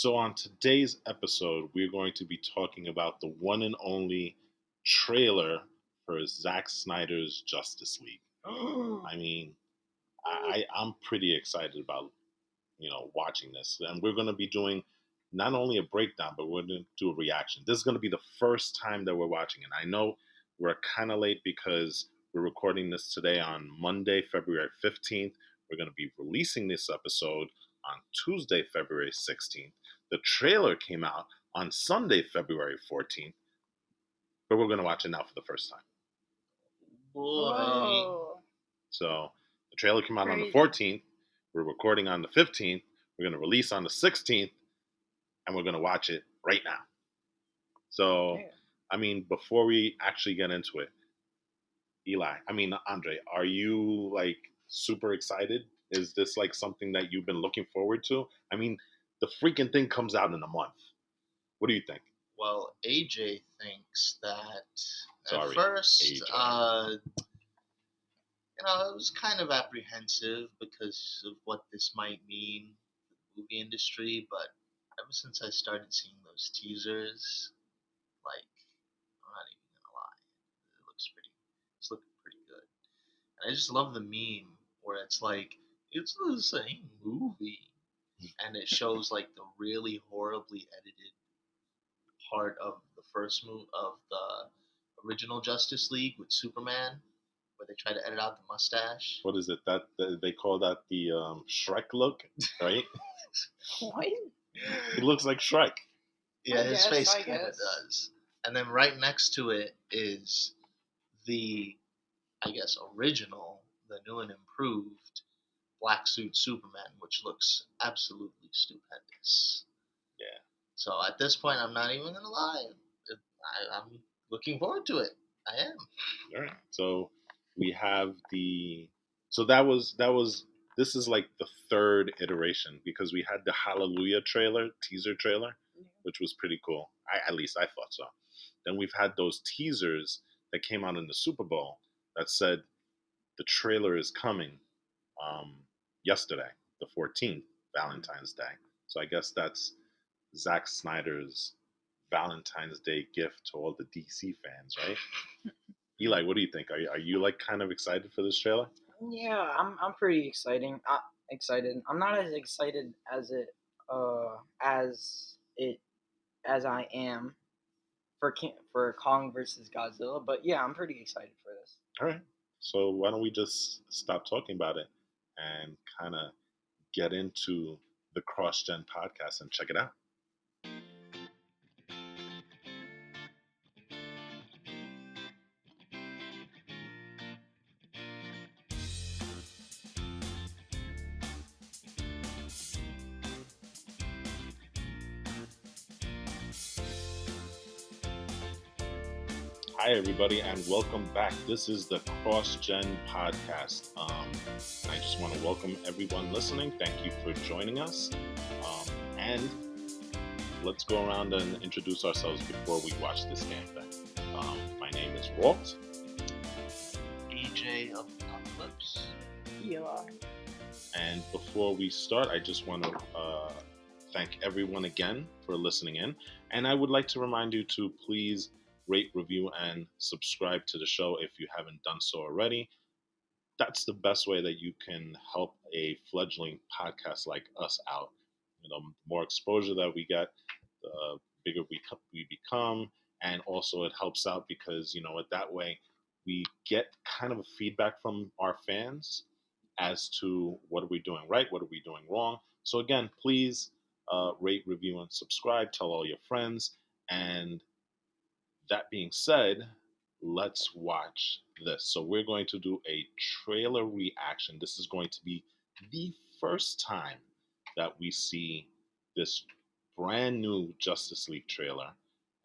So, on today's episode, we're going to be talking about the one and only trailer for Zack Snyder's Justice League. I mean, I'm pretty excited about watching this, and we're going to be doing not only a breakdown, but we're going to do a reaction. This is going to be the first time that we're watching it. I know we're kind of late because we're recording this today on Monday, February 15th. We're going to be releasing this episode on Tuesday, February 16th. The trailer came out on Sunday, February 14th, but we're going to watch it now for the first time. Boy. So the trailer came out on the Crazy. 14th. We're recording on the 15th. We're going to release on the 16th, and we're going to watch it right now. So, Yeah. I mean, before we actually get into it, Andre, are you like super excited? Is this like something that you've been looking forward to? I mean, the freaking thing comes out in a month. What do you think? Well, AJ thinks that Sorry, at first, AJ. I was kind of apprehensive because of what this might mean for the movie industry, but ever since I started seeing those teasers, like, I'm not even gonna lie, it's looking pretty good. And I just love the meme where it's like, it's the same movie. And it shows like the really horribly edited part of the first move of the original Justice League with Superman, where they try to edit out the mustache. What is it that they call that the Shrek look, right? What? He looks like Shrek. Yeah, his face I kind of guess. does. And then right next to it is the, I guess, original, the new and improved black suit Superman, which looks absolutely stupendous. Yeah. So at this point, I'm not even gonna lie, I'm looking forward to it. I am. All right. So we have that was this is like the third iteration because we had the Hallelujah teaser trailer, which was pretty cool. At least I thought so. Then we've had those teasers that came out in the Super Bowl that said the trailer is coming yesterday, the 14th, Valentine's Day. So I guess that's Zack Snyder's Valentine's Day gift to all the DC fans, right? Eli, what do you think? Are you like kind of excited for this trailer? Yeah, I'm pretty excited. I'm not as excited as I am for Kong versus Godzilla, but yeah, I'm pretty excited for this. All right. So why don't we just stop talking about it and kind of get into the CrossGen podcast and check it out. Hi, everybody, and welcome back. This is the CrossGen podcast. I just want to welcome everyone listening. Thank you for joining us. And let's go around and introduce ourselves before we watch this damn thing. My name is Walt. AJ of Apocalypse. Yeah. And before we start, I just want to thank everyone again for listening in. And I would like to remind you to please rate, review, and subscribe to the show if you haven't done so already. That's the best way that you can help a fledgling podcast like us out. The more exposure that we get, the bigger we become, and also it helps out because that way we get kind of a feedback from our fans as to what are we doing right, what are we doing wrong. So again, please rate, review, and subscribe. Tell all your friends. And that being said, let's watch this. So we're going to do a trailer reaction. This is going to be the first time that we see this brand new Justice League trailer.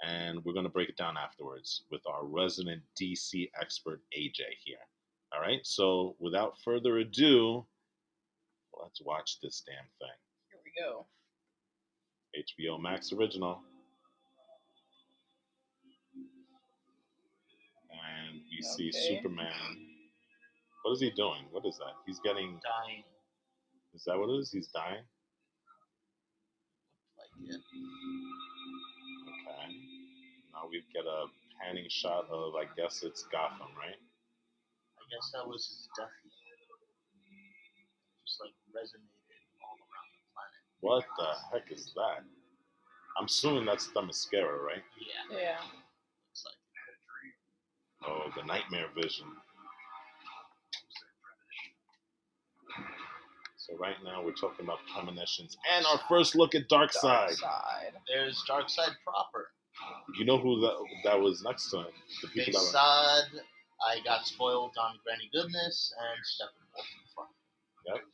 And we're going to break it down afterwards with our resident DC expert, AJ, here. All right, so without further ado, let's watch this damn thing. Here we go. HBO Max original. And we see Superman. What is he doing? What is that? He's getting... Dying. Is that what it is? He's dying? Like Yeah. Okay. Now we get a panning shot of, I guess it's Gotham, right? I guess that was his death knell. Just like resonated all around the planet. What the heck is that? I'm assuming that's the mascara, right? Yeah. Yeah. Looks like Oh, the nightmare vision. So right now we're talking about premonitions and our first look at Darkseid. there's Darkseid proper. You know who that was next to him? The They people that were. said I got spoiled on Granny Goodness and Steppenwolf in front. Yep.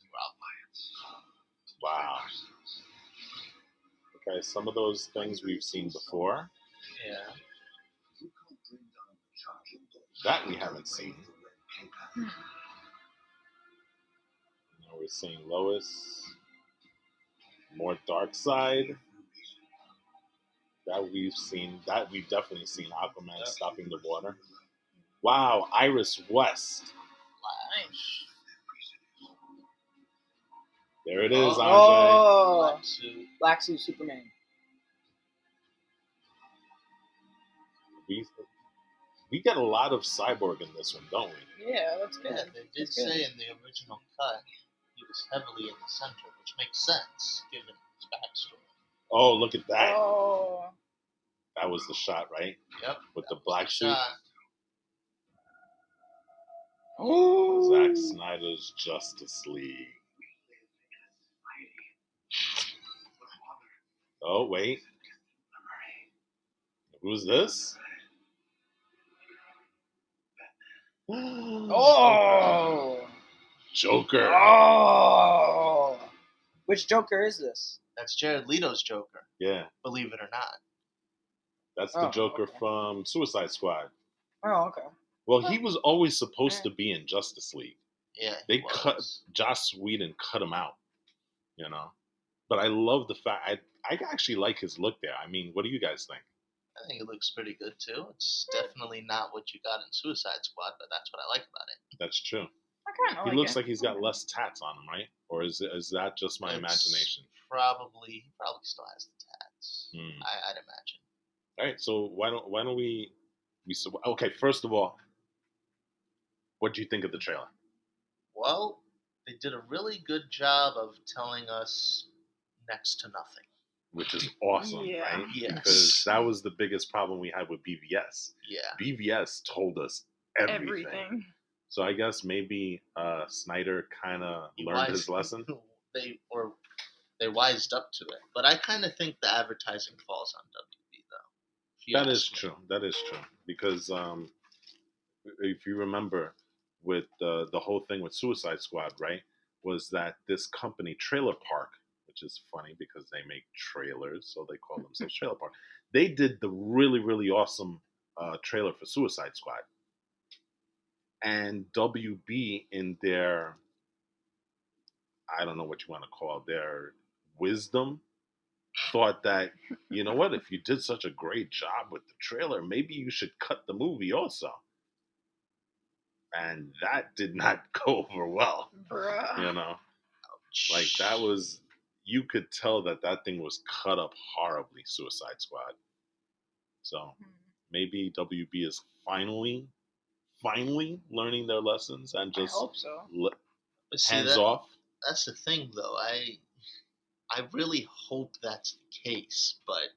Wow. Okay, some of those things we've seen before. Yeah. That we haven't seen. Hmm. Now we're seeing Lois. More Darkseid. That we've definitely seen Aquaman stopping the water. Wow, Iris West. Nice. There it is, Andre. Oh, Black suit. Black Suit Superman. We get a lot of Cyborg in this one, don't we? Yeah, that's good. Yeah, they did That's good. say in the original cut he was heavily in the center, which makes sense given his backstory. Oh, look at that. Oh. That was the shot, right? Yep. With the that was black the suit. shot. Oh. Zack Snyder's Justice League. Oh, wait. Who's this? Oh. Joker. Oh. Which Joker is this? That's Jared Leto's Joker, Yeah, believe it or not. that's the Oh, Joker okay. from Suicide Squad. Oh, okay. Well, he was always supposed to be in Justice League. Yeah, They he cut was. Joss Whedon cut him out, you know. But I love the fact I actually like his look there. I mean, what do you guys think? I think it looks pretty good too. It's definitely not what you got in Suicide Squad, but that's what I like about it. That's true. I kind of He like looks it. like he's got less tats on him, right? Or is that just my It's imagination? Probably, he probably still has the tats. Hmm. I'd imagine. All right, so why don't we okay? First of all, what do you think of the trailer? Well, they did a really good job of telling us next to nothing. Which is awesome, Yeah. right? Yes. Because that was the biggest problem we had with BVS. Yeah. BVS told us everything. So I guess maybe Snyder kind of learned his lesson. They wised up to it, but I kind of think the advertising falls on WB though. That is true. That is true because if you remember, with the whole thing with Suicide Squad, right, was that this company Trailer Park, which is funny because they make trailers, so they call themselves Trailer Park. They did the really really awesome trailer for Suicide Squad, and WB in their, I don't know what you want to call their wisdom, thought that, you know what, if you did such a great job with the trailer, maybe you should cut the movie also. And that did not go over well. Bruh. You know, like that was, you could tell that thing was cut up horribly, Suicide Squad. So maybe WB is finally learning their lessons and I just hope so. But see, hands off. That's the thing, though. I really hope that's the case, but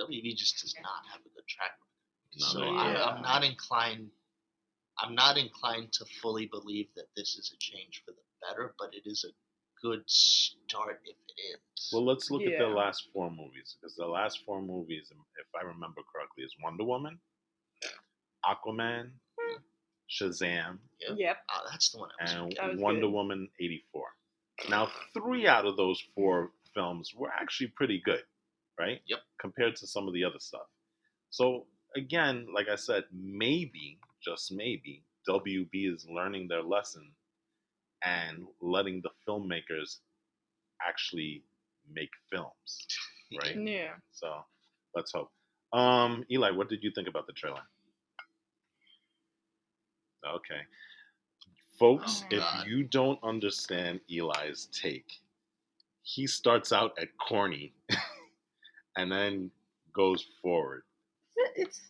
WB just does not have a good track record. No, So they don't. I'm not inclined. I'm not inclined to fully believe that this is a change for the better, but it is a good start if it is. Well, let's look at Yeah. their last four movies, because the last four movies, if I remember correctly, is Wonder Woman, Aquaman, Shazam, Yep. Oh, that's the one I was and That was Wonder good. Woman 84. Now, 3 out of those 4 films were actually pretty good, right? Yep. Compared to some of the other stuff. So, again, like I said, maybe, just maybe, WB is learning their lesson and letting the filmmakers actually make films, right? Yeah. So, let's hope. Eli, what did you think about the trailer? Okay. Folks, Oh, if God. you don't understand Eli's take, he starts out at corny and then goes forward. It's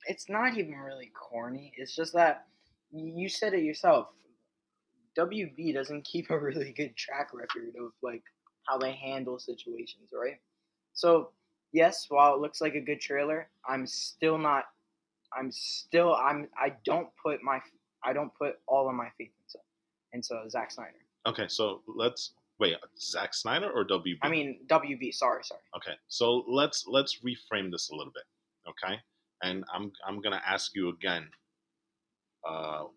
it's not even really corny. It's just that you said it yourself. WB doesn't keep a really good track record of like how they handle situations, right? So yes, while it looks like a good trailer, I'm still not. I'm still. I don't put my. I don't put all of my faith into Zack Snyder. Okay, so let's wait. Zack Snyder or WB? I mean WB. Sorry. Okay, so let's reframe this a little bit. Okay, and I'm gonna ask you again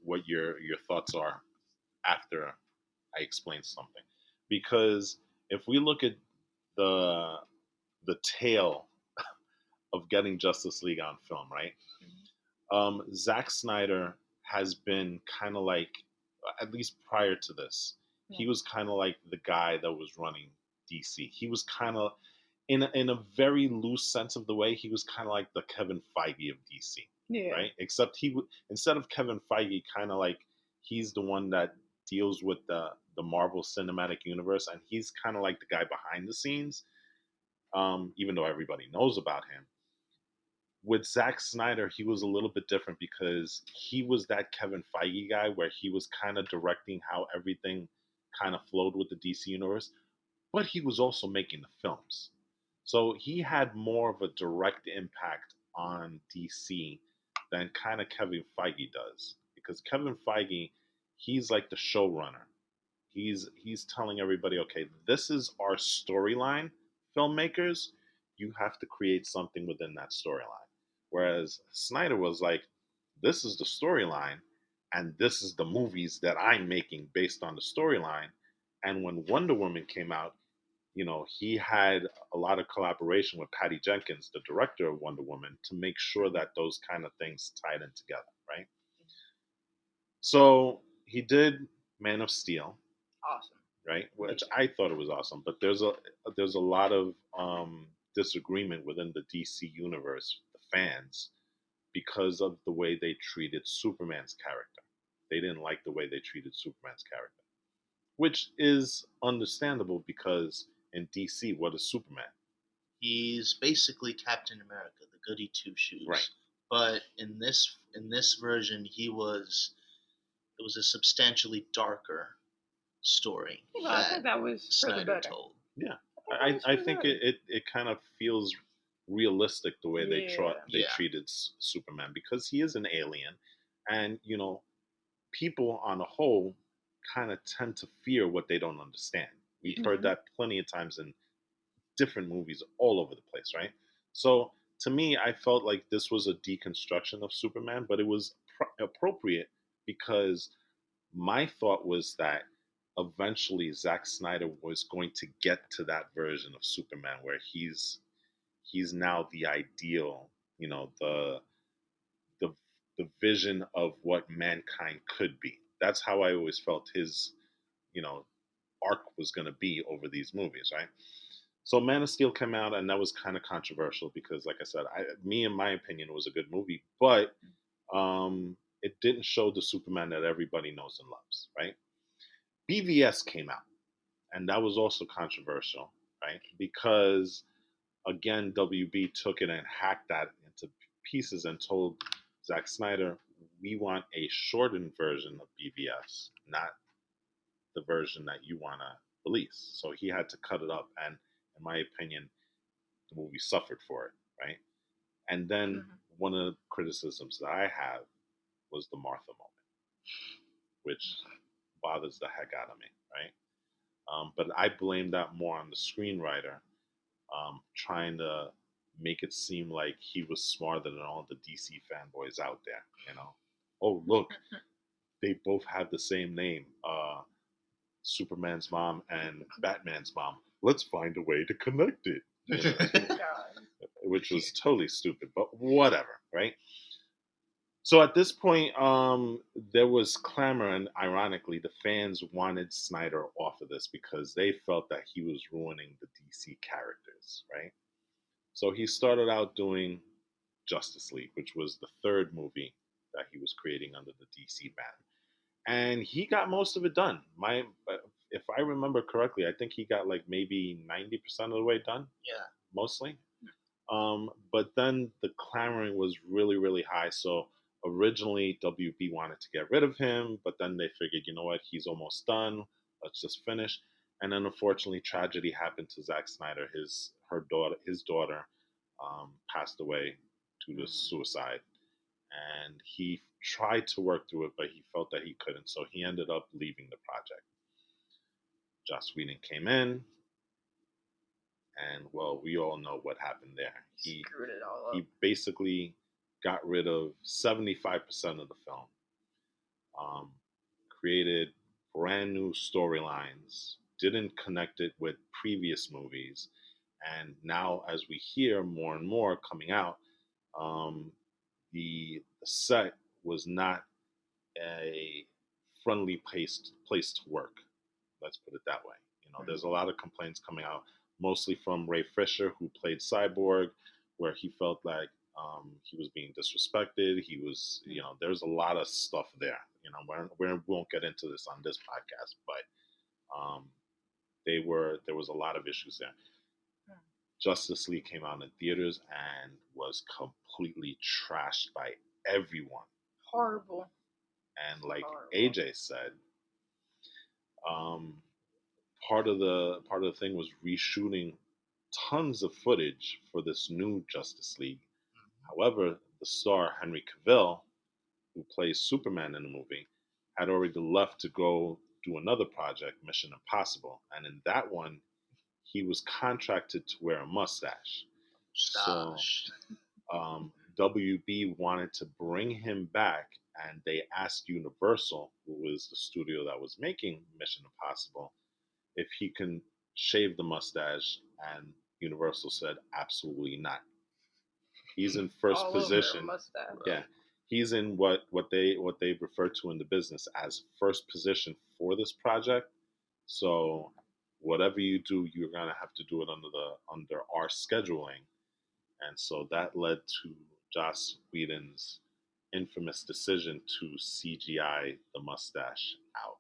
what your thoughts are after I explain something, because if we look at the the tale of getting Justice League on film, right? Zack Snyder has been kind of like, at least prior to this, he was kind of like the guy that was running DC. He was kind of, in a very loose sense of the way, he was kind of like the Kevin Feige of DC, Yeah. right? Except instead of Kevin Feige, kind of like he's the one that deals with the Marvel Cinematic Universe, and he's kind of like the guy behind the scenes, even though everybody knows about him. With Zack Snyder, he was a little bit different because he was that Kevin Feige guy where he was kind of directing how everything kind of flowed with the DC universe, but he was also making the films. So he had more of a direct impact on DC than kind of Kevin Feige does. Because Kevin Feige, he's like the showrunner. He's telling everybody, okay, this is our storyline, filmmakers. You have to create something within that storyline. Whereas Snyder was like, this is the storyline, and this is the movies that I'm making based on the storyline. And when Wonder Woman came out, he had a lot of collaboration with Patty Jenkins, the director of Wonder Woman, to make sure that those kind of things tied in together, right? So he did Man of Steel, Awesome. right? Which I thought it was awesome, but there's a lot of disagreement within the DC universe, the fans, because of the way they treated Superman's character. They didn't like the way they treated Superman's character, which is understandable because in DC, what is Superman? He's basically Captain America, the goody two shoes. Right. But in this version, it was a substantially darker story. Well, I think that was Snyder told. Yeah, I think it kind of feels realistic the way they treated Superman, because he is an alien, and people on a whole kind of tend to fear what they don't understand. We've heard that plenty of times in different movies all over the place, right? So to me, I felt like this was a deconstruction of Superman, but it was appropriate because my thought was that eventually Zack Snyder was going to get to that version of Superman where he's now the ideal, the the vision of what mankind could be. That's how I always felt his, you know, arc was going to be over these movies, right? So Man of Steel came out, and that was kind of controversial because, like I said, in my opinion, it was a good movie, but it didn't show the Superman that everybody knows and loves, right? BVS came out, and that was also controversial, right? Because again, WB took it and hacked that into pieces and told Zack Snyder, "We want a shortened version of BVS, not the version that you want to release." So he had to cut it up, and in my opinion, the movie suffered for it, right? And then one of the criticisms that I have was the Martha moment, which bothers the heck out of me, right? But I blame that more on the screenwriter, trying to make it seem like he was smarter than all the DC fanboys out there. Oh look, they both have the same name, Superman's mom and Batman's mom. Let's find a way to connect it. Which was totally stupid, but whatever, right? So at this point, there was clamor, and ironically, the fans wanted Snyder off of this because they felt that he was ruining the DC characters, right? So he started out doing Justice League, which was the third movie that he was creating under the DC banner, and he got most of it done. if I remember correctly, I think he got like maybe 90% of the way done, Yeah. mostly. But then the clamoring was really, really high. So originally WB wanted to get rid of him, but then they figured, you know what, he's almost done. Let's just finish. And then unfortunately, tragedy happened to Zack Snyder. His daughter, passed away due to suicide, and he tried to work through it, but he felt that he couldn't. So he ended up leaving the project. Joss Whedon came in, and well, we all know what happened there. Screwed it all up. He basically got rid of 75% of the film, um, created brand new storylines, didn't connect it with previous movies, and now as we hear more and more coming out, um, the set was not a friendly place to work. Let's put it that way. You know, there's a lot of complaints coming out, mostly from Ray Fisher, who played Cyborg, where he felt like he was being disrespected. He was, you know, there's a lot of stuff there. You know, we won't get into this on this podcast, but there was a lot of issues there. Justice League came out in theaters and was completely trashed by everyone. Horrible. And like Horrible. AJ said, um, part of the thing was reshooting tons of footage for this new Justice League. However, the star Henry Cavill, who plays Superman in the movie, had already left to go do another project, Mission Impossible, and in that one, he was contracted to wear a mustache. So WB wanted to bring him back, and they asked Universal, who was the studio that was making Mission Impossible, if he can shave the mustache, and Universal said absolutely not. He's in first All position. Over a mustache. Yeah, he's in what they refer to in the business as first position for this project. So whatever you do, you're gonna have to do it under our scheduling, and so that led to Joss Whedon's infamous decision to CGI the mustache out.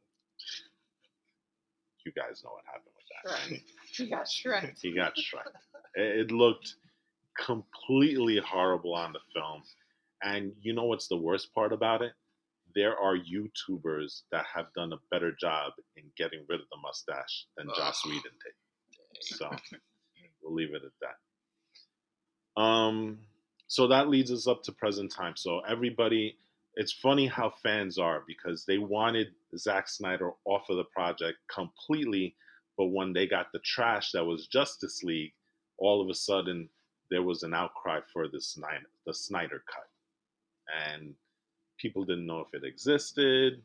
You guys know what happened with that. Right. He got shreked. He got shreked. It looked completely horrible on the film. And you know what's the worst part about it? There are YouTubers that have done a better job in getting rid of the mustache than Joss Whedon did. So we'll leave it at that. So that leads us up to present time. So everybody, it's funny how fans are because they wanted Zack Snyder off of the project completely, but when they got the trash that was Justice League, all of a sudden there was an outcry for the Snyder cut, and people didn't know if it existed.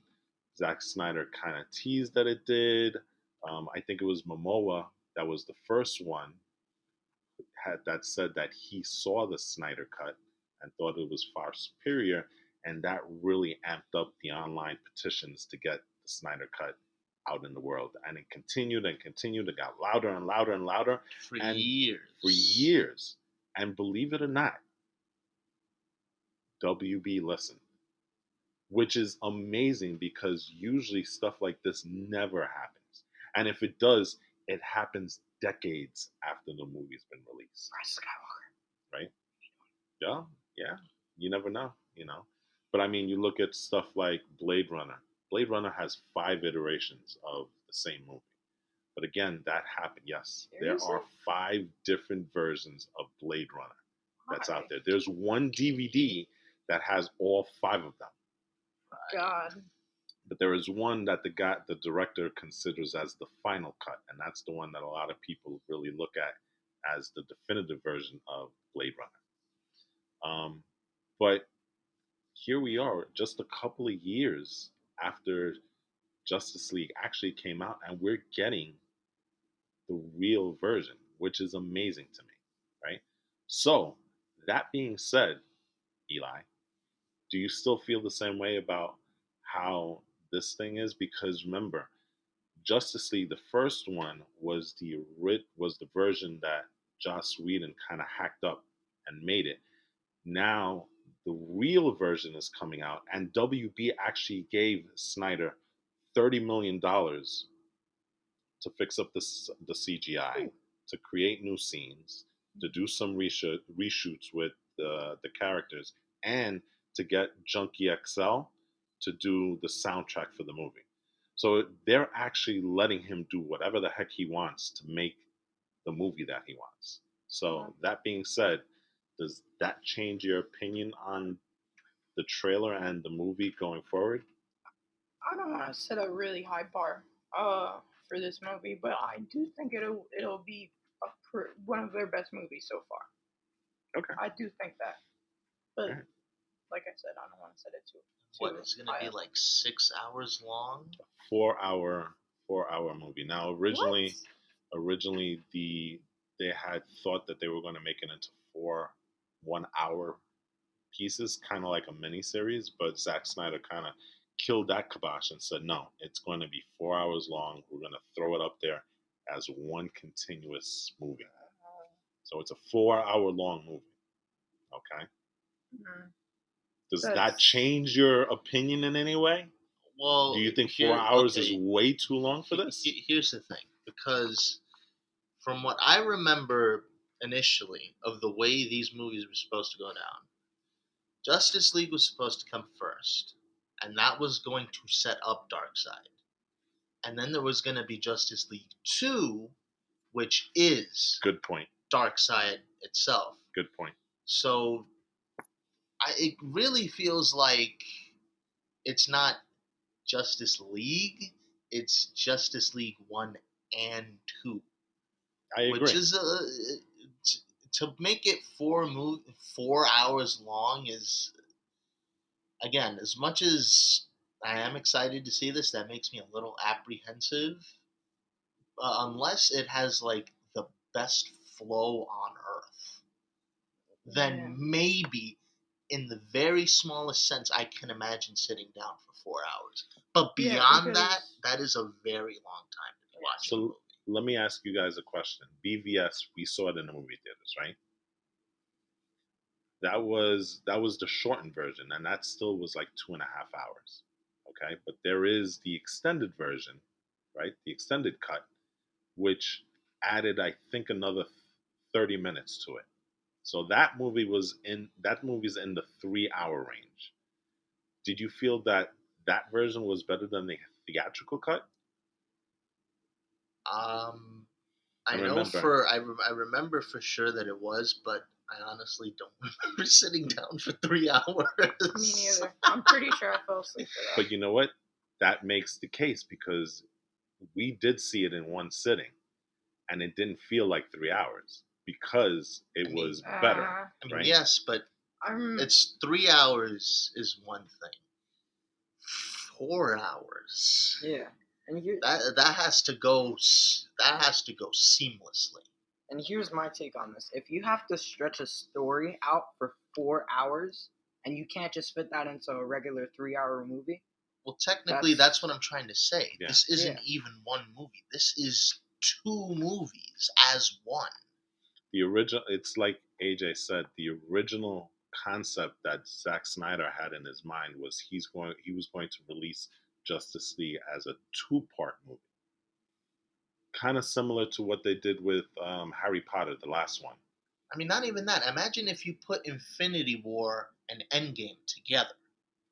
Zack Snyder kind of teased that it did. I think it was Momoa that was the first one that said that he saw the Snyder cut and thought it was far superior, and that really amped up the online petitions to get the Snyder cut out in the world. And it continued and continued. It got louder and louder and louder for years. For years. And believe it or not, WB listened, which is amazing because usually stuff like this never happens. And if it does, it happens decades after the movie's been released. Right? Yeah, yeah. You never know, you know. But I mean, you look at stuff like Blade Runner. Blade Runner has 5 iterations of the same movie. But again, that happened. Yes, there are 5 different versions of Blade Runner that's out there. There's one DVD that has all 5 of them. God. But there is one that the director considers as the final cut, and that's the one that a lot of people really look at as the definitive version of Blade Runner. But here we are, just a couple of years after Justice League actually came out, and we're getting the real version, which is amazing to me, right? So, that being said, Eli, do you still feel the same way about how this thing is? Because remember, Justice League, the first one was the version that Joss Whedon kind of hacked up and made it. Now the real version is coming out, and WB actually gave Snyder $30 million to fix up the CGI, to create new scenes, to do some reshoots with the characters, and to get Junkie XL to do the soundtrack for the movie. So they're actually letting him do whatever the heck he wants to make the movie that he wants. So that being said, does that change your opinion on the trailer and the movie going forward? I don't want to set a really high bar for this movie, but I do think it'll be one of their best movies so far. Okay. I do think that, but Alright. like I said, I don't want to set it too. What, it's going to be like 6 hours long? 4 hour movie. Now originally they had thought that they were going to make it into 4 1 hour pieces, kind of like a mini series, but Zack Snyder kind of killed that kibosh and said, no, it's going to be 4 hours long. We're going to throw it up there as one continuous movie. So it's a 4 hour long movie. Okay. Mm-hmm. Does that change your opinion in any way? Well, do you think 4 hours is way too long for this? Here's the thing, because from what I remember initially of the way these movies were supposed to go down, Justice League was supposed to come first, and that was going to set up Darkseid. And then there was going to be Justice League 2, which is good point. Darkseid itself. Good point. So it really feels like it's not Justice League, it's Justice League 1 and 2. I agree. Which is to make it 4 hours long is, again, as much as I am excited to see this, that makes me a little apprehensive. Unless it has like the best flow on Earth, then maybe in the very smallest sense I can imagine sitting down for 4 hours. But beyond that is a very long time to be watching a movie. Let me ask you guys a question. BVS, we saw it in the movie theaters, right? That was the shortened version, and that still was like 2.5 hours. Okay, but there is the extended version, right? The extended cut, which added, I think, another 30 minutes to it. So that movie's in the 3 hour range. Did you feel that version was better than the theatrical cut? I remember for sure that it was, but I honestly don't remember sitting down for 3 hours. Me neither. I'm pretty sure I fell asleep for that. But you know what? That makes the case because we did see it in one sitting, and it didn't feel like 3 hours because it was better. Right? Yes, but it's 3 hours is one thing. 4 hours. Yeah. And that has to go seamlessly. And here's my take on this. If you have to stretch a story out for 4 hours and you can't just fit that into a regular 3 hour movie. Well, technically that's what I'm trying to say. Yeah. This isn't even one movie. This is 2 movies as one. The original, it's like AJ said, the original concept that Zack Snyder had in his mind was he was going to release Justice League as a 2-part movie. Kind of similar to what they did with Harry Potter, the last one. I mean, not even that. Imagine if you put Infinity War and Endgame together.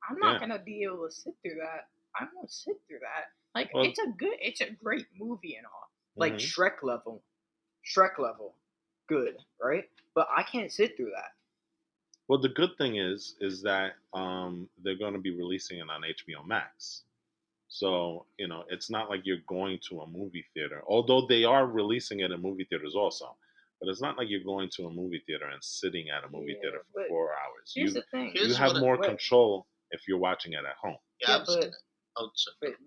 I'm not gonna be able to sit through that. I won't sit through that. Like, it's a great movie and all. Like Shrek level, good, right? But I can't sit through that. Well, the good thing is that they're going to be releasing it on HBO Max. So, it's not like you're going to a movie theater. Although they are releasing it in movie theaters also. But it's not like you're going to a movie theater and sitting at a movie theater for 4 hours. Here's the thing. You have more control if you're watching it at home. Yeah, but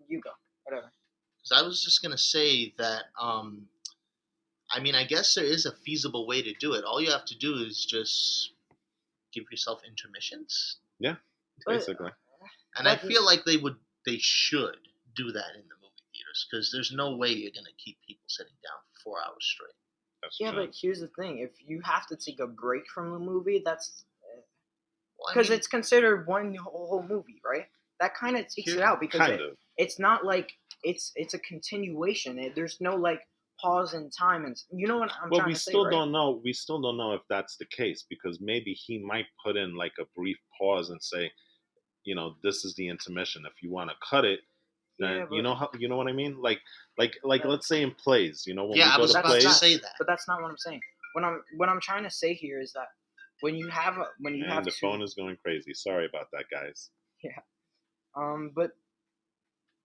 you go. Whatever. Because I was just going to say that, I guess there is a feasible way to do it. All you have to do is just give yourself intermissions. Yeah, basically. And I feel like they should do that in the movie theaters because there's no way you're going to keep people sitting down for 4 hours straight. That's true. But here's the thing. If you have to take a break from the movie, that's... Because it's considered one whole movie, right? That kind of takes it out because it's not like it's a continuation. There's no like pause in time, and you know what I'm Well, trying we to say, still right? don't know. We still don't know if that's the case because maybe he might put in like a brief pause and say, this is the intermission. If you want to cut it, then Yeah, but you know what I mean. Like that, let's say in plays, when Yeah, we I go was to about to not. say plays, that. But that's not what I'm saying. What I'm trying to say here is that when you have and the two, phone is going crazy. Sorry about that, guys. yeah. But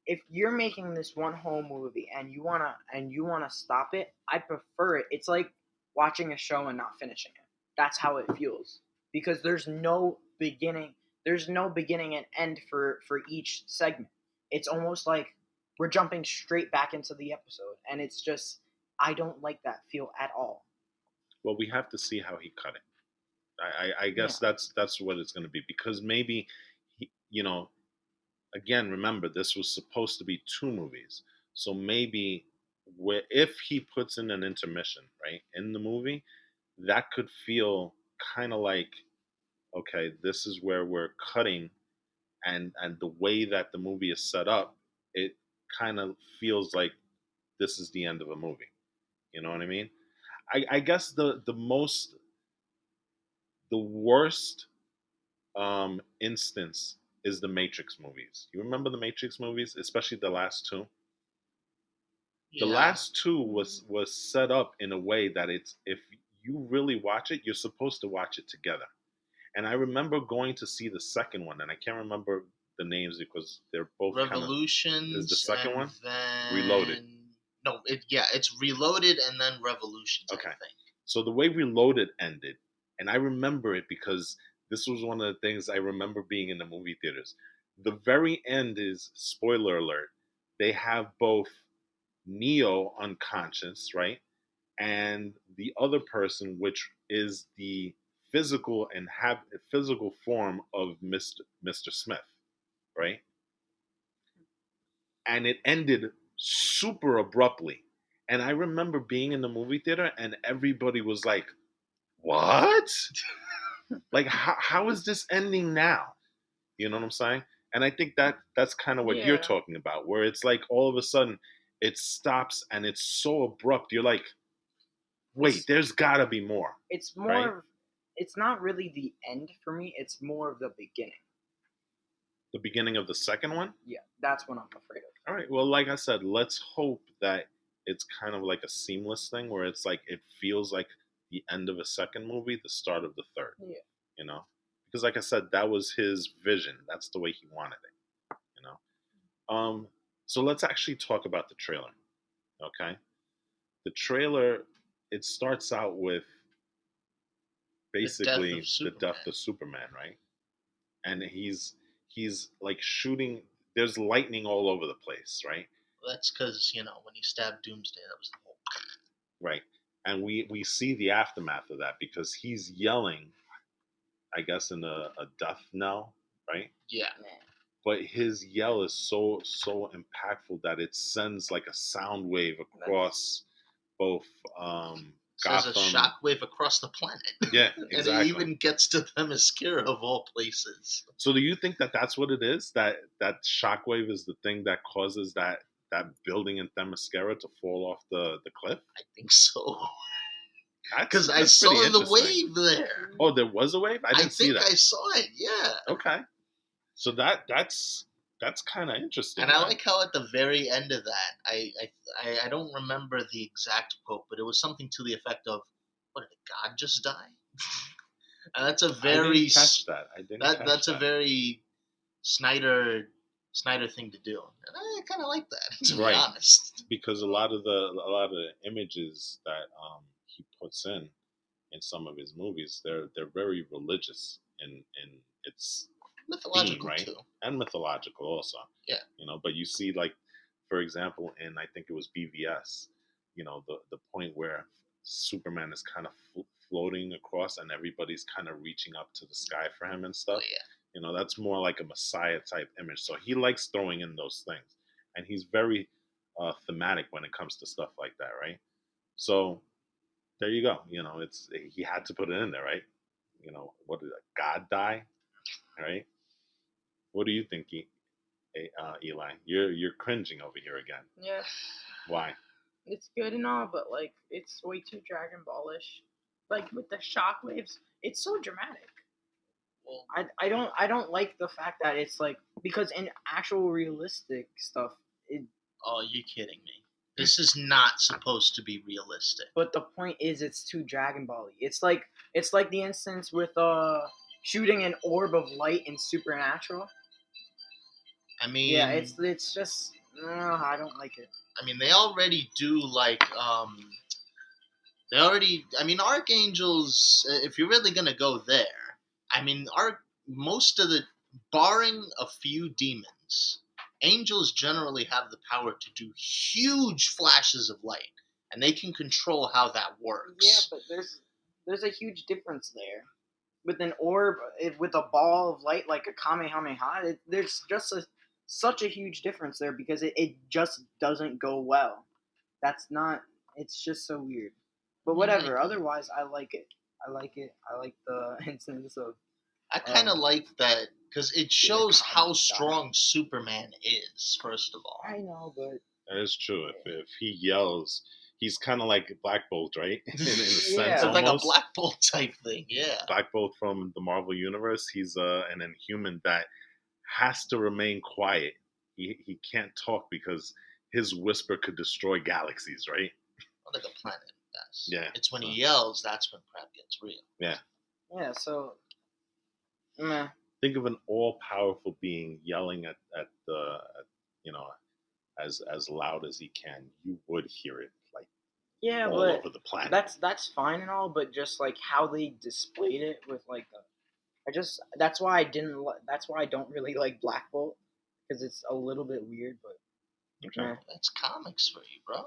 if you're making this one whole movie and you wanna stop it, I prefer it. It's like watching a show and not finishing it. That's how it feels because there's no beginning and end for each segment. It's almost like we're jumping straight back into the episode, and it's just I don't like that feel at all. Well, we have to see how he cut it. I Yeah, guess that's what it's going to be because maybe he, again, remember this was supposed to be two movies, so maybe if he puts in an intermission right in the movie, that could feel kind of like, okay, this is where we're cutting, and the way that the movie is set up, it kind of feels like this is the end of a movie. You know what I mean? I guess the worst instance is the Matrix movies. You remember the Matrix movies, especially the last two. The Yeah, last two was set up in a way that it's if you really watch it, you're supposed to watch it together. And I remember going to see the second one, and I can't remember the names because they're both kind of. Is the Revolutions second and one Reloaded? then no, it's Reloaded and then Revolutions. Okay. I think. So the way Reloaded ended, and I remember it because this was one of the things I remember being in the movie theaters. The very end is spoiler alert. They have both Neo unconscious, right? And the other person, which is the physical and have physical form of Mr. Smith, right? And it ended super abruptly. And I remember being in the movie theater and everybody was like, "What? Like how is this ending now?" You know what I'm saying? And I think that's kind of what you're Yeah. talking about, where it's like all of a sudden it stops and it's so abrupt. You're like, wait, it's there's gotta be more, it's right? more of it's not really the end for me. It's more of the beginning. The beginning of the second one. Yeah, that's what I'm afraid of. All right. Well, like I said, let's hope that it's kind of like a seamless thing where it's like it feels like the end of a second movie, the start of the third. Yeah. You know, because like I said, that was his vision. That's the way he wanted it. You know. So let's actually talk about the trailer. Okay. The trailer, it starts out with The death of basically the Superman. death of Superman, right? And he's like shooting. There's lightning all over the place, right? Well, that's because when he stabbed Doomsday, that was the whole. Right. And we see the aftermath of that because he's yelling, I guess, in a death knell, right? Yeah. Man. But his yell is so impactful that it sends like a sound wave across both Says a Gotham. shockwave across the planet. Yeah, And it exactly. even gets to Themyscira of all places. So do you think that that's what it is? That shockwave is the thing that causes that building in Themyscira to fall off the cliff? I think so. That's Because I that's saw pretty the interesting. wave there. Oh, there was a wave? I I didn't see think that. I saw it, yeah. Okay. So that's kind of interesting. And I man. like how at the very end of that, I don't remember the exact quote, but it was something to the effect of, "What did God just die?" And that's a I very didn't catch that. I didn't catch that's a that. very Snyder thing to do, and I kind of like that, to be Right. honest. Because a lot of the images that he puts in some of his movies, they're very religious in its theme, Mythological right? too. And mythological also. Yeah. But you see, like, for example, in I think it was BVS, the point where Superman is kind of floating across and everybody's kind of reaching up to the sky for him and Oh stuff. yeah. That's more like a Messiah type image. So he likes throwing in those things, and he's very thematic when it comes to stuff like that, right? So there you go. It's he had to put it in there, right? What did God die, right? What do you think? Eli, you're cringing over here again. Yes, Why? it's good and all, but like it's way too Dragon Ballish. Like with the shockwaves, it's so dramatic. Well, I don't like the fact that it's like, because in actual realistic stuff, oh, you kidding me? This is not supposed to be realistic. but the point is it's too Dragon Ball-y. It's like the instance with shooting an orb of light in Supernatural. I mean, Yeah, it's just I don't like it. I mean, they already do like they already. I mean, archangels. If you're really gonna go there, I mean, most of the, barring a few demons, angels generally have the power to do huge flashes of light, and they can control how that works. Yeah, but there's a huge difference there. With an orb, with a ball of light like a Kamehameha, there's just such a huge difference there, because it just doesn't go well. That's not. It's just so weird. But whatever. Otherwise, I like it. I like it. I like the instance of. I kind of like that because it shows God, how God. strong Superman is. First of all, I know, but That is true. If he yells, he's kind of like Black Bolt, right? in a sense, Yeah. it's like a almost. Black Bolt type thing. Yeah. Black Bolt from the Marvel universe. He's an Inhuman that has to remain quiet. He can't talk because his whisper could destroy galaxies, right? Well, like a planet does. Yeah. It's when he yells that's when crap gets real. Yeah. yeah. So, meh. Think of an all-powerful being yelling at you know as loud as he can. You would hear it like Yeah, all but over the planet. that's fine and all, but just like how they displayed it with like that's why I didn't. That's why I don't really like Black Bolt, because it's a little bit weird. But Okay. That's comics for you, bro.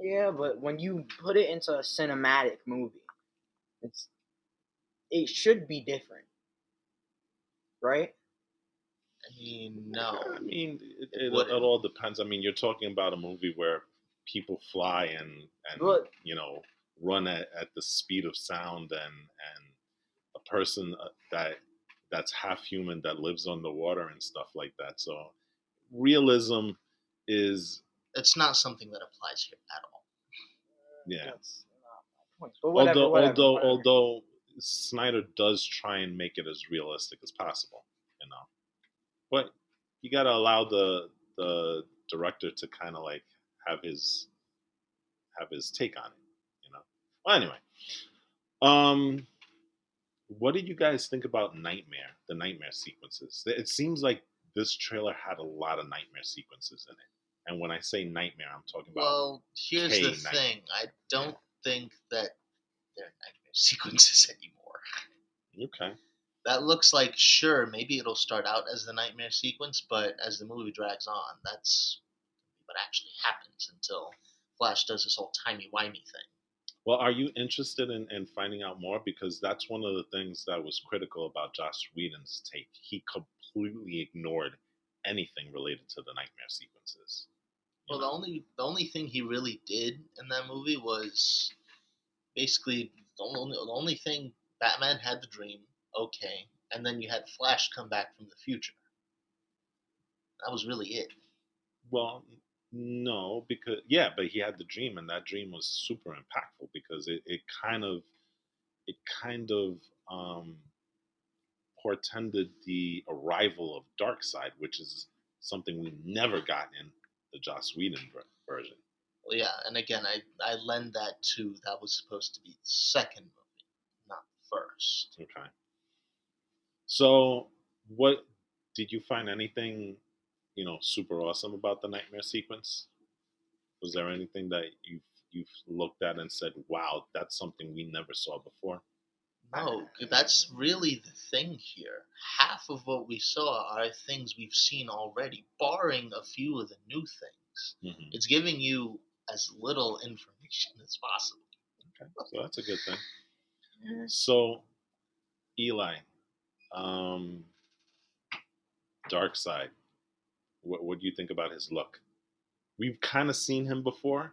yeah, but when you put it into a cinematic movie, it should be different, right? I mean, no. I mean, It it wouldn't. all depends. I mean, you're talking about a movie where people fly and But run at the speed of sound, and a person that's half human that lives underwater and stuff like that. So realism is It's not something that applies here at all. yeah. that's not my point. But whatever. Although Snyder does try and make it as realistic as possible, but you got to allow the director to kind of like have his take on it, Well, anyway, um, what did you guys think about the Nightmare sequences? It seems like this trailer had a lot of nightmare sequences in it, and when I say nightmare, I'm talking about. Well, here's the Nightmare. thing. I don't think that they're nightmare sequences anymore. Okay. That looks like, sure, maybe it'll start out as the nightmare sequence, but as the movie drags on, that's what actually happens until Flash does this whole timey-wimey thing. Well, are you interested in finding out more? Because that's one of the things that was critical about Joss Whedon's take. He completely ignored anything related to the nightmare sequences. Well, the only thing he really did in that movie was basically the only thing. Batman had the dream, okay, and then you had Flash come back from the future. That was really it. Well, no, but he had the dream, and that dream was super impactful because it kind of portended the arrival of Darkseid, which is something we never got in the Joss Whedon version. Well, yeah, and again, I lend that to that was supposed to be the second movie, not the first. Okay. So, what did you find anything, super awesome about the nightmare sequence? Was there anything that you've looked at and said, "Wow, that's something we never saw before"? No, that's really the thing here. Half of what we saw are things we've seen already, barring a few of the new things. Mm-hmm. It's giving you as little information as possible. Okay, so that's a good thing. So, Eli, Darkseid, what do you think about his look? We've kind of seen him before,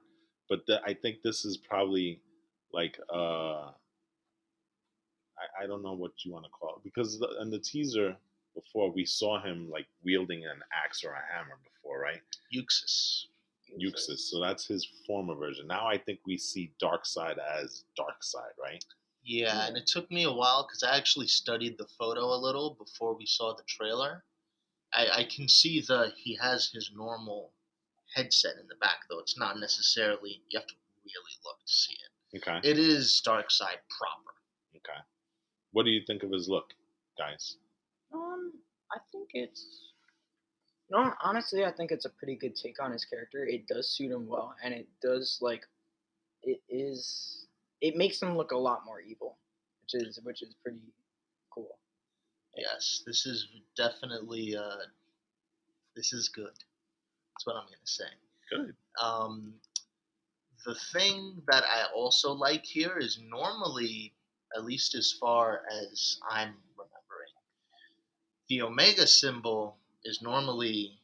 but I think this is probably like I don't know what you want to call it, because in the teaser before we saw him like wielding an axe or a hammer before, right? Euxis. Euxis. So that's his former version. Now I think we see Darkseid as Darkseid, right? Yeah, and it took me a while because I actually studied the photo a little before we saw the trailer. I can see he has his normal headset in the back, though it's not necessarily. You have to really look to see it. Okay. It is Darkseid proper. Okay. What do you think of his look, guys? I think it's. No, honestly, I think it's a pretty good take on his character. It does suit him well, and it does it is. It makes him look a lot more evil, which is pretty cool. Yes, this is definitely this is good. That's what I'm gonna say. Good. The thing that I also like here is normally, at least as far as I'm remembering, the Omega symbol is normally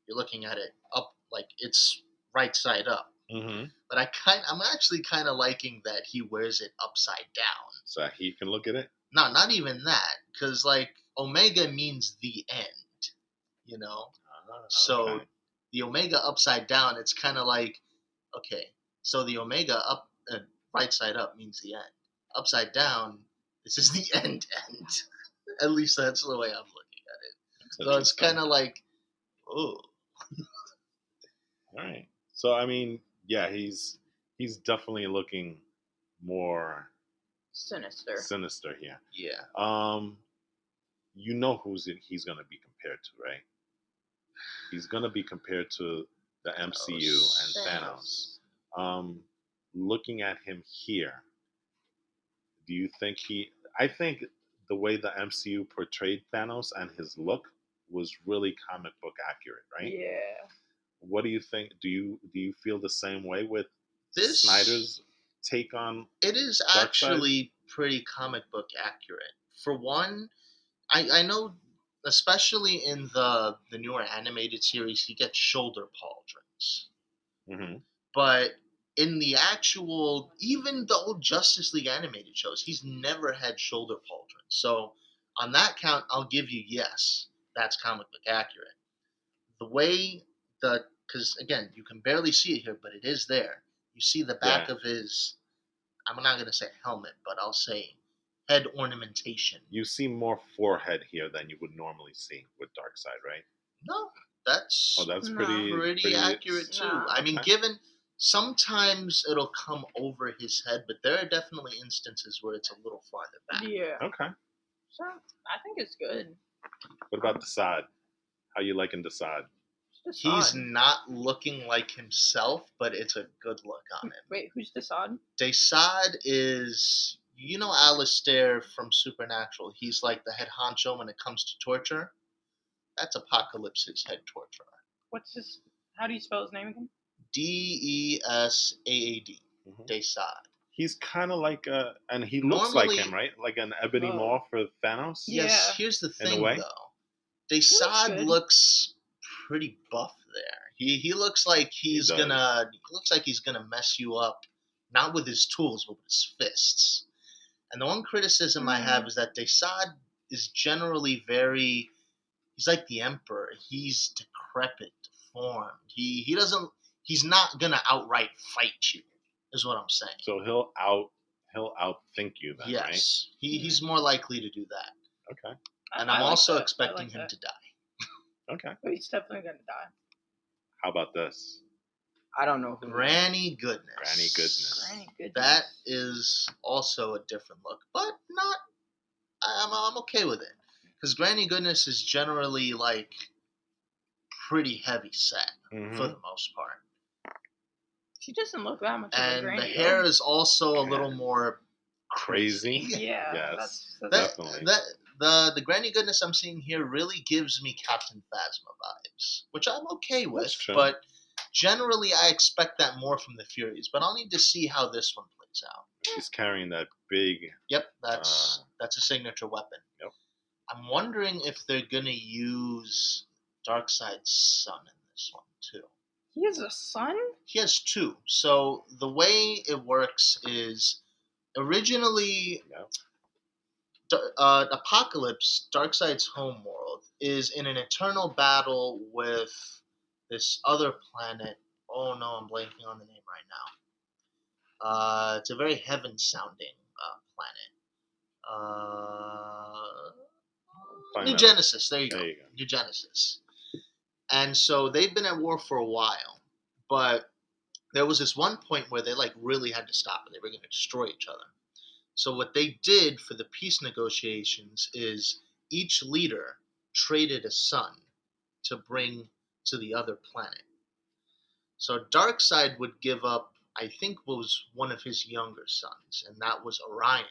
you're looking at it up, like it's right side up. Mm-hmm. But I'm actually kind of liking that he wears it upside down. So he can look at it? No, not even that, because like Omega means the end, you know. So okay. the Omega upside down, it's kind of like, okay, so the Omega up, right side up means the end. Upside down, this is the end. At least that's the way I'm looking at it. So it's kind of like, oh. All right. So I mean, yeah, he's definitely looking more sinister here. Yeah. You know he's gonna be compared to, right? He's gonna be compared to the MCU and Thanos. Looking at him here, do you think I think the way the MCU portrayed Thanos and his look was really comic book accurate, right? Yeah. What do you think? Do you feel the same way with This Snyder's take on? It is Darkseid? actually pretty comic book accurate. For one, I know, especially in the newer animated series, he gets shoulder pauldrons. Mm-hmm. But in the actual, even the old Justice League animated shows, he's never had shoulder pauldrons. So on that count, I'll give you yes, that's comic book accurate. The way because again, you can barely see it here, but it is there. You see the back of his, I'm not going to say helmet, but I'll say head ornamentation. You see more forehead here than you would normally see with Darkseid, right? No, that's pretty accurate too. Nah. I mean, given sometimes it'll come over his head, but there are definitely instances where it's a little farther back. Yeah. Okay. So I think it's good. What about Desaad? How you liking Desaad? He's not looking like himself, but it's a good look on him. Wait, who's Desaad? Desaad is, Alistair from Supernatural. He's like the head honcho when it comes to torture. That's Apocalypse's head torturer. What's his? How do you spell his name again? Desaad. Desaad. He's kind of like and he looks like him, right? Like an Ebony Maw for Thanos. Yes. Yeah. Here's the thing, though. Desaad looks pretty buff there. He looks like he's gonna mess you up, not with his tools, but with his fists. And the one criticism I have is that Desaad is generally he's like the Emperor. He's decrepit, deformed. He's not gonna outright fight you, is what I'm saying. So he'll outthink you then, right? Yes. He's more likely to do that. Okay. And I'm also expecting him to die. Okay. Oh, he's definitely gonna die. How about this? I don't know. Granny Goodness. Granny Goodness. That is also a different look, but not. I'm okay with it because Granny Goodness is generally like pretty heavy set for the most part. She doesn't look that much. And of a granny, the hair is also a little more crazy. Yeah. Yes. Definitely. The Granny Goodness I'm seeing here really gives me Captain Phasma vibes, which I'm okay with. But generally, I expect that more from the Furies. But I'll need to see how this one plays out. She's carrying that big. Yep, that's a signature weapon. Yep. I'm wondering if they're gonna use Darkseid's son in this one too. He has a son? He has two. So the way it works is originally Apocalypse, Darkseid's homeworld, is in an eternal battle with this other planet. Oh no, I'm blanking on the name right now. It's a very heaven-sounding planet. Find New that. Genesis. There you go. There you go. New Genesis. And so they've been at war for a while, but there was this one point where they like really had to stop it. They were going to destroy each other. So what they did for the peace negotiations is each leader traded a son to bring to the other planet. So Darkseid would give up, I think, was one of his younger sons, and that was Orion.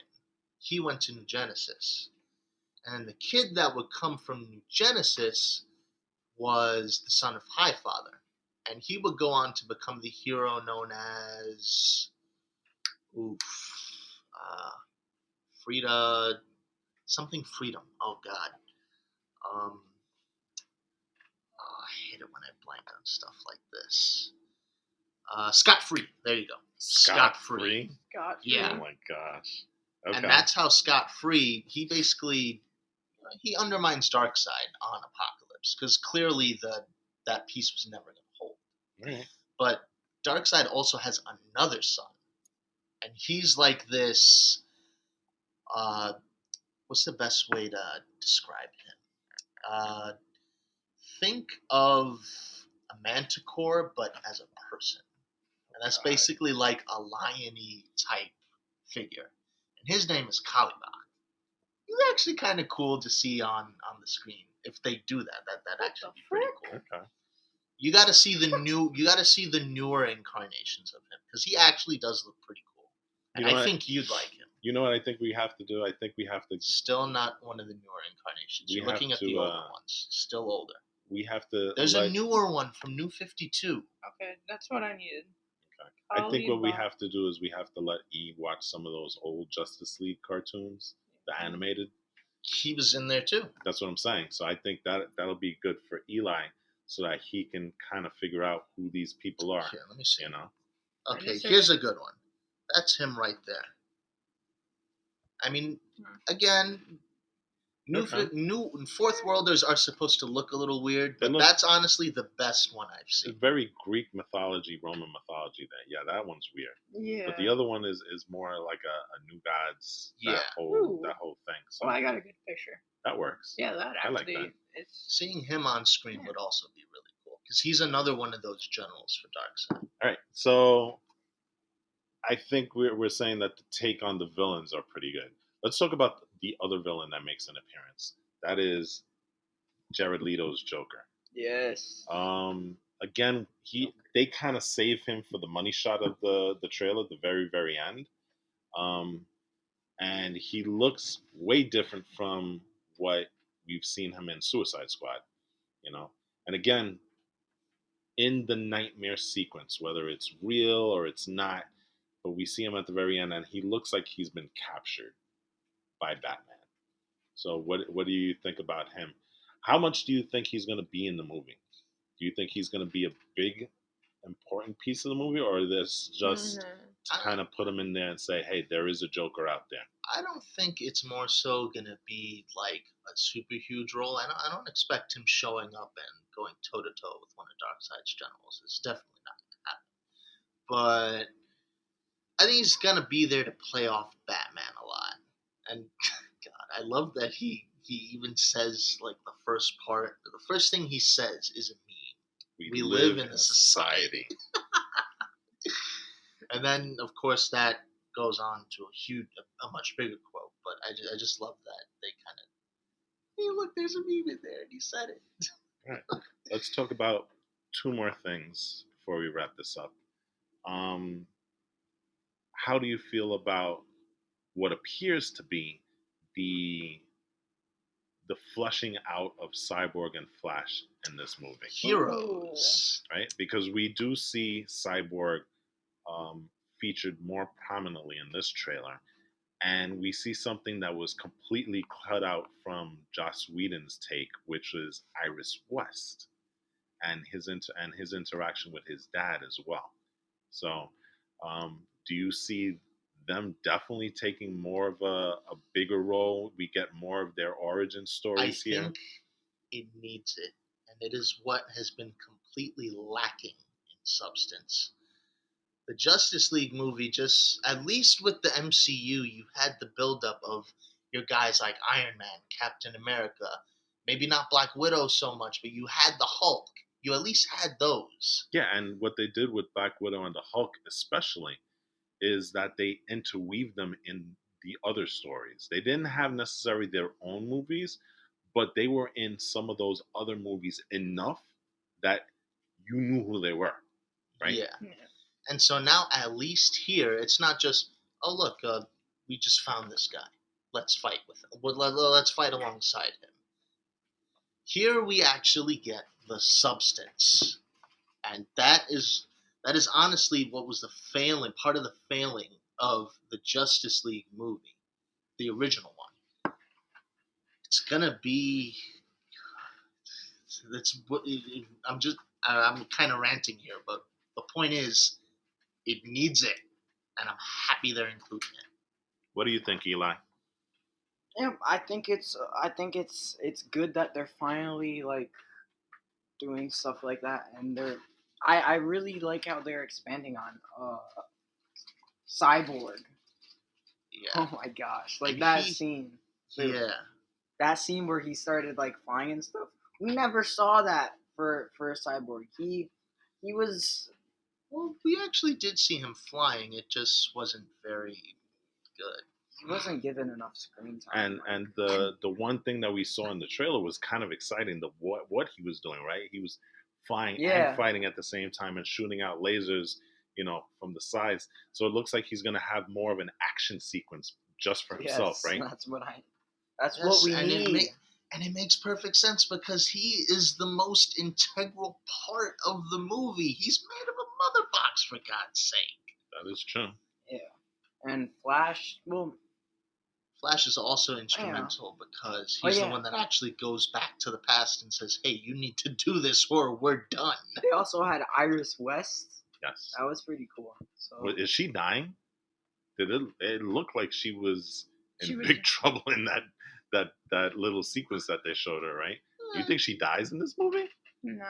He went to New Genesis. And then the kid that would come from New Genesis was the son of Highfather. And he would go on to become the hero known as Frida, something Freedom. Oh God. I hate it when I blank on stuff like this. Scott Free. There you go. Scott Free? Scott Yeah. Oh my gosh. Okay. And that's how Scott Free, he basically, he undermines Darkseid on Apocalypse, because clearly that piece was never going to hold. Right. But Darkseid also has another son, and he's like this, what's the best way to describe him? Think of a manticore, but as a person. And that's basically like a lion-y type figure. And his name is Kalibak. He's actually kind of cool to see on the screen. If they do that actually be pretty cool. Okay. You got to see the newer incarnations of him, because he actually does look pretty cool. And I think you'd like him. You know what I think we have to do? I think we have to... Still not one of the newer incarnations. You're looking at the older ones. Still older. We have to... There's a newer one from New 52. Okay, that's what I needed. Okay. I think what we have to do is we have to let E watch some of those old Justice League cartoons, the animated. He was in there too. That's what I'm saying. So I think that'll be good for Eli, so that he can kind of figure out who these people are. Here, let me see. You know? Okay, here's a good one. That's him right there. I mean, again, new Fourth Worlders are supposed to look a little weird, but that's honestly the best one I've seen. Very Greek mythology, Roman mythology. That one's weird. Yeah. But the other one is more like a New Gods. That whole thing. So I got a good picture. That works. Yeah, that actually. I like that. Seeing him on screen would also be really cool, because he's another one of those generals for Darkseid. All right, so I think we're saying that the take on the villains are pretty good. Let's talk about the other villain that makes an appearance. That is Jared Leto's Joker. Yes. Again, they kind of save him for the money shot of the trailer, the very, very end. And he looks way different from what we've seen him in Suicide Squad, you know. And again, in the nightmare sequence, whether it's real or it's not, but we see him at the very end, and he looks like he's been captured by Batman. So what do you think about him? How much do you think he's going to be in the movie? Do you think he's going to be a big, important piece of the movie, or is this just to kind of put him in there and say, hey, there is a Joker out there? I don't think it's more so going to be like a super huge role. I don't expect him showing up and going toe-to-toe with one of Darkseid's generals. It's definitely not going to happen. But I think he's going to be there to play off Batman a lot. And God, I love that he even says, like, the first thing he says is a meme. We live in a society. And then, of course, that goes on to a much bigger quote. But I just love that they kind of, hey, look, there's a meme in there, and he said it. All right. Let's talk about two more things before we wrap this up. How do you feel about what appears to be the flushing out of Cyborg and Flash in this movie? Heroes. Right? Because we do see Cyborg featured more prominently in this trailer. And we see something that was completely cut out from Joss Whedon's take, which was Iris West and his interaction with his dad as well. So, do you see them definitely taking more of a bigger role. We get more of their origin I stories here. think it needs it, and it is what has been completely lacking in substance. The Justice League movie, just at least with the MCU, you had the buildup of your guys like Iron Man, Captain America, maybe not Black Widow so much, but you had the Hulk. You at least had those. Yeah, and what they did with Black Widow and the Hulk, especially, is that they interweave them in the other stories. They didn't have necessarily their own movies, but they were in some of those other movies enough that you knew who they were, right? Yeah. Yeah. And so now, at least here, it's not just, oh, look, we just found this guy. Let's fight with him. Let's fight alongside him. Here we actually get the substance. And that is honestly what was the part of the failing of the Justice League movie, the original one. It's gonna be. I'm kind of ranting here, but the point is, it needs it, and I'm happy they're including it. What do you think, Eli? Yeah, I think it's good that they're finally like doing stuff like that, and I really like how they're expanding on Cyborg. Yeah. Oh my gosh, like And that scene. Yeah. That scene where he started like flying and stuff. We never saw that for Cyborg. He was Well, we actually did see him flying. It just wasn't very good. he wasn't given enough screen time. And the one thing that we saw in the trailer was kind of exciting. The what he was doing, right? He was flying Yeah. and fighting at the same time and shooting out lasers, from the sides. So it looks like he's going to have more of an action sequence just for himself, Yes, right? That's Yes, what we and need. and it makes perfect sense because he is the most integral part of the movie. He's made of a mother box, for God's sake. That is true. Yeah, and Flash. Well, Flash is also instrumental because he's the one that actually goes back to the past and says, "Hey, you need to do this or we're done." they also had Iris West. Yes. That was pretty cool. So Is she dying? It looked like she was She in was- big trouble in that little sequence that they showed her, right? Do you think she dies in this movie? Nah.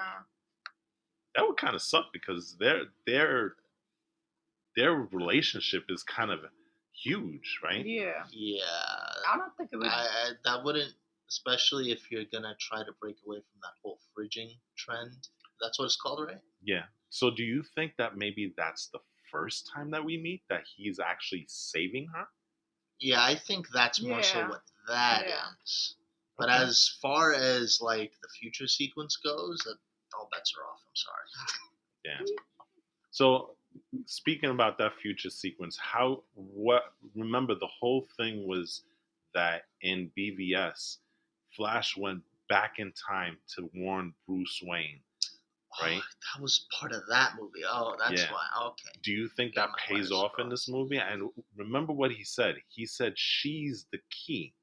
That would kind of suck because their relationship is kind of huge, right? Yeah. Yeah, I don't think it would. that wouldn't, especially if you're gonna try to break away from that whole fridging trend. That's what it's called, right? Yeah. So do you think that maybe that's the first time that we meet that he's actually saving her? Yeah, I think that's more so Yeah. what that is. But Okay. as far as like the future sequence goes, all bets are off. I'm sorry. Yeah. So speaking about that future sequence, remember the whole thing was that in BVS, Flash went back in time to warn Bruce Wayne, right? Oh, that was part of that movie. Oh, that's Yeah. why. Okay. Do you think Got that my pays wires off in this crossed. movie? And remember what he said. He said she's the key.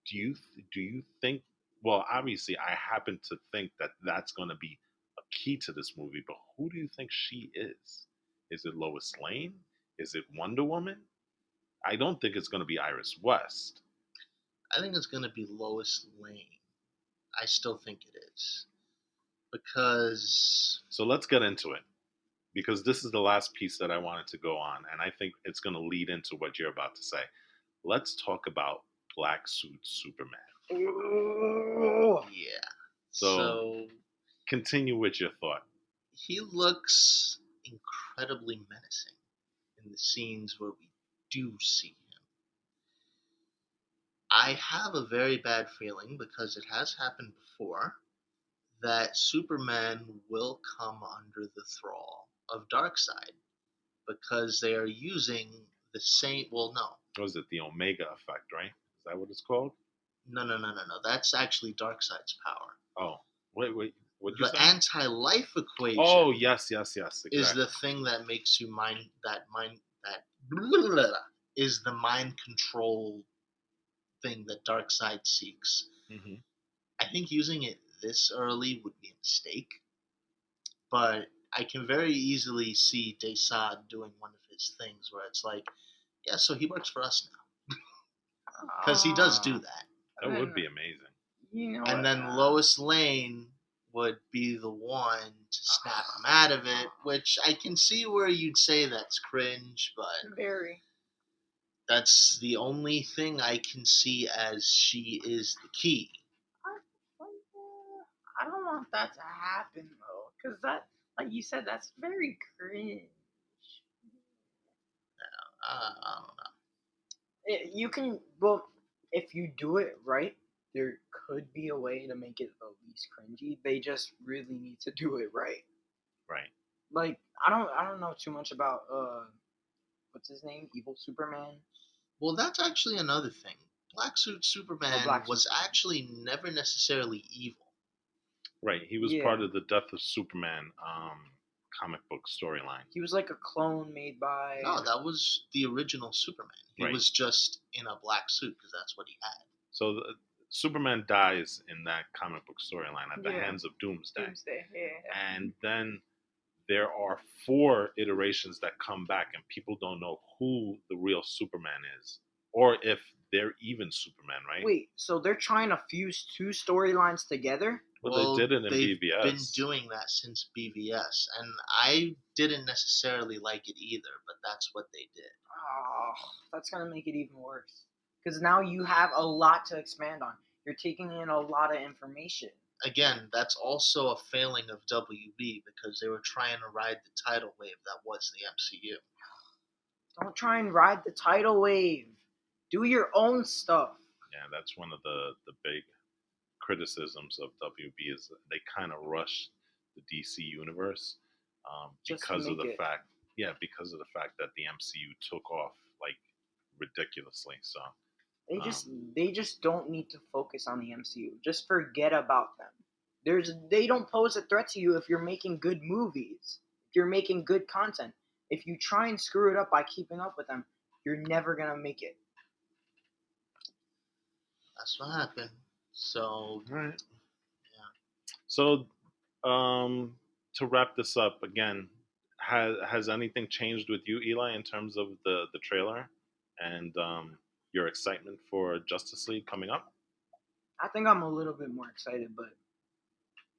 Do you think? Well, obviously, I happen to think that that's going to be a key to this movie. But who do you think she is? Is it Lois Lane? Is it Wonder Woman? I don't think it's going to be Iris West. I think it's gonna be Lois Lane. I still think it is because So let's get into it because this is the last piece that I wanted to go on, and I think it's going to lead into what you're about to say. Let's talk about Black Suit Superman. yeah. So- So Continue with your thought. he looks incredibly menacing in the scenes where we do see him. I have a very bad feeling because it has happened before that Superman will come under the thrall of Darkseid because they are using the same. Well, no, What was it? The Omega effect, right? Is that what it's called? no. That's actually Darkseid's power. Oh, wait. What'd you The say? anti-life equation. Oh, yes. Exactly. Is the thing that makes you is the mind control thing that Darkseid seeks. Mm-hmm. I think using it this early would be a mistake, but I can very easily see Desaad doing one of his things where it's like, Yeah, so he works for us now because he does do that. That would be amazing. You know And what, then Lois Lane would be the one to snap him out of it, which I can see where you'd say that's cringe, but very. that's the only thing I can see as she is the key. I don't want that to happen though, because that, like you said, that's very cringe. I don't know. You can, well, if you do it right, there could be a way to make it the least cringy. They just really need to do it right. Right. Like I don't know too much about what's his name, Evil Superman. Well, that's actually another thing. Black Suit Superman Black Suit was Superman. actually never necessarily evil. Right. He was Yeah. part of the Death of Superman comic book storyline. He was like a clone made by. No, that was the original Superman. He Right. was just in a black suit because that's what he had. So Superman dies in that comic book storyline at the Yeah. hands of Doomsday. Doomsday, yeah. And then there are 4 iterations that come back, and people don't know who the real Superman is, or if they're even Superman, right? Wait, so they're trying to fuse 2 storylines together? Well, they did it in they've BVS. been doing that since BVS, and I didn't necessarily like it either, but that's what they did. Oh, that's gonna make it even worse. Because now you have a lot to expand on. You're taking in a lot of information. Again, that's also a failing of WB because they were trying to ride the tidal wave that was the MCU. Don't try and ride the tidal wave. Do your own stuff. Yeah, that's one of the big criticisms of WB is that they kind of rush the DC universe Just because of make the it. fact, because of the fact that the MCU took off like ridiculously. So They just don't need to focus on the MCU. Just forget about them. They don't pose a threat to you if you're making good movies. If you're making good content. If you try and screw it up by keeping up with them, you're never gonna make it. That's what happened. So, all right. yeah. So to wrap this up again, has anything changed with you, Eli, in terms of the trailer and your excitement for Justice League coming up? I think I'm a little bit more excited, but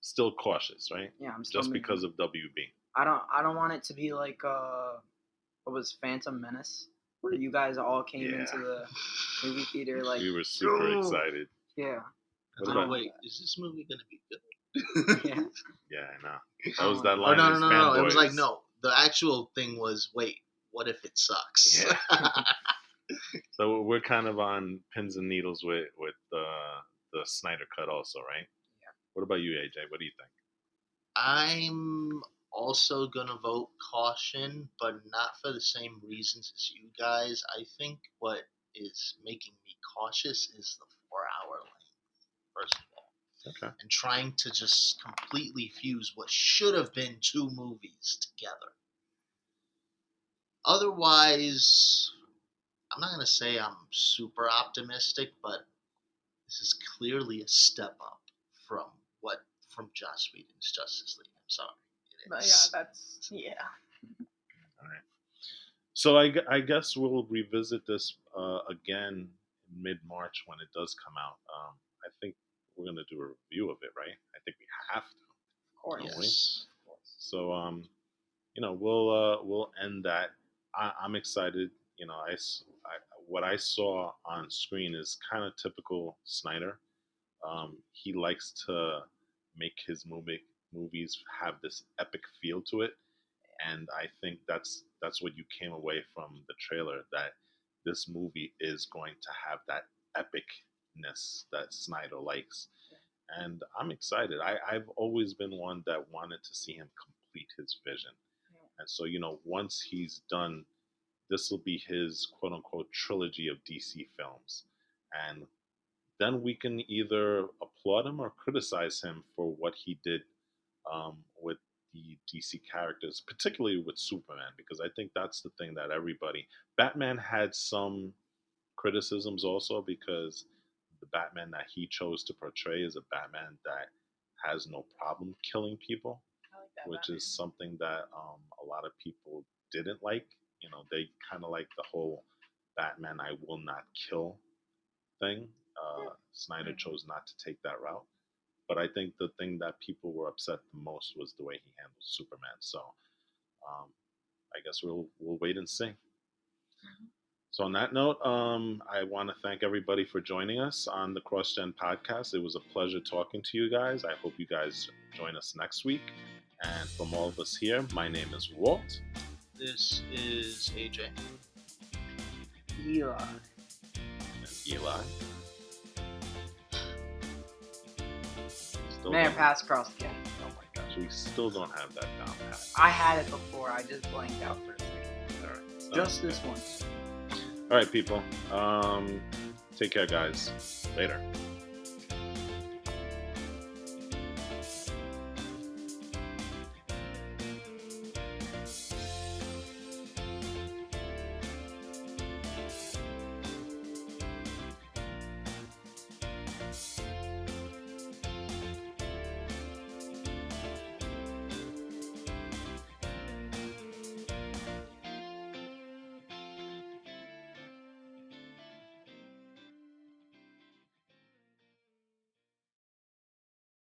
Still cautious, right? yeah, I'm still Just because of WB. I don't want it to be like what was Phantom Menace, where you guys all came Yeah. into the movie theater like We were super "Yo!" excited. Yeah. What Oh, about- wait, is this movie going to be good? Yeah. Yeah, I know. That was that Oh, line. no, is no, no, no. It was fanboys. like, no. The actual thing was, wait, what if it sucks? Yeah. So we're kind of on pins and needles with the Snyder cut also, right? Yeah. What about you, AJ? What do you think? I'm also going to vote caution, but not for the same reasons as you guys. I think what is making me cautious is the 4-hour length, first of all. Okay. And trying to just completely fuse what should have been 2 movies together. Otherwise, I'm not going to say I'm super optimistic, but this is clearly a step up from Joss Whedon's Justice League. I'm sorry. It But is. yeah, that's All right. So I guess we'll revisit this again in mid-March when it does come out. I think we're gonna do a review of it, right? I think we have to. Of course. Yes. So we'll end that. I'm excited. What I saw on screen is kind of typical Snyder. He likes to make his movies have this epic feel to it, and I think that's what you came away from the trailer, that this movie is going to have that epicness that Snyder likes, and I'm excited. I've always been one that wanted to see him complete his vision, and so once he's done, this will be his quote unquote trilogy of DC films, and then we can either applaud him or criticize him for what he did with the DC characters, particularly with Superman, because I think that's the thing that everybody. Batman had some criticisms also because the Batman that he chose to portray is a Batman that has no problem killing people, I like that. which Batman. is something that a lot of people didn't like. They kind of like the whole Batman I will not kill thing. Snyder chose not to take that route. But I think the thing that people were upset the most was the way he handled Superman. So um, I guess we'll wait and see. So on that note, I want to thank everybody for joining us on the CrossGen podcast. It was a pleasure talking to you guys. I hope you guys join us next week. And from all of us here, my name is Walt. This is AJ. Eli. And Eli. Still Man, don't- pass CrossGen. Oh my gosh, we still don't have that down pat. I had it before. I just blanked out for a second. All right. So, Just this once. all right, people. Take care, guys. Later.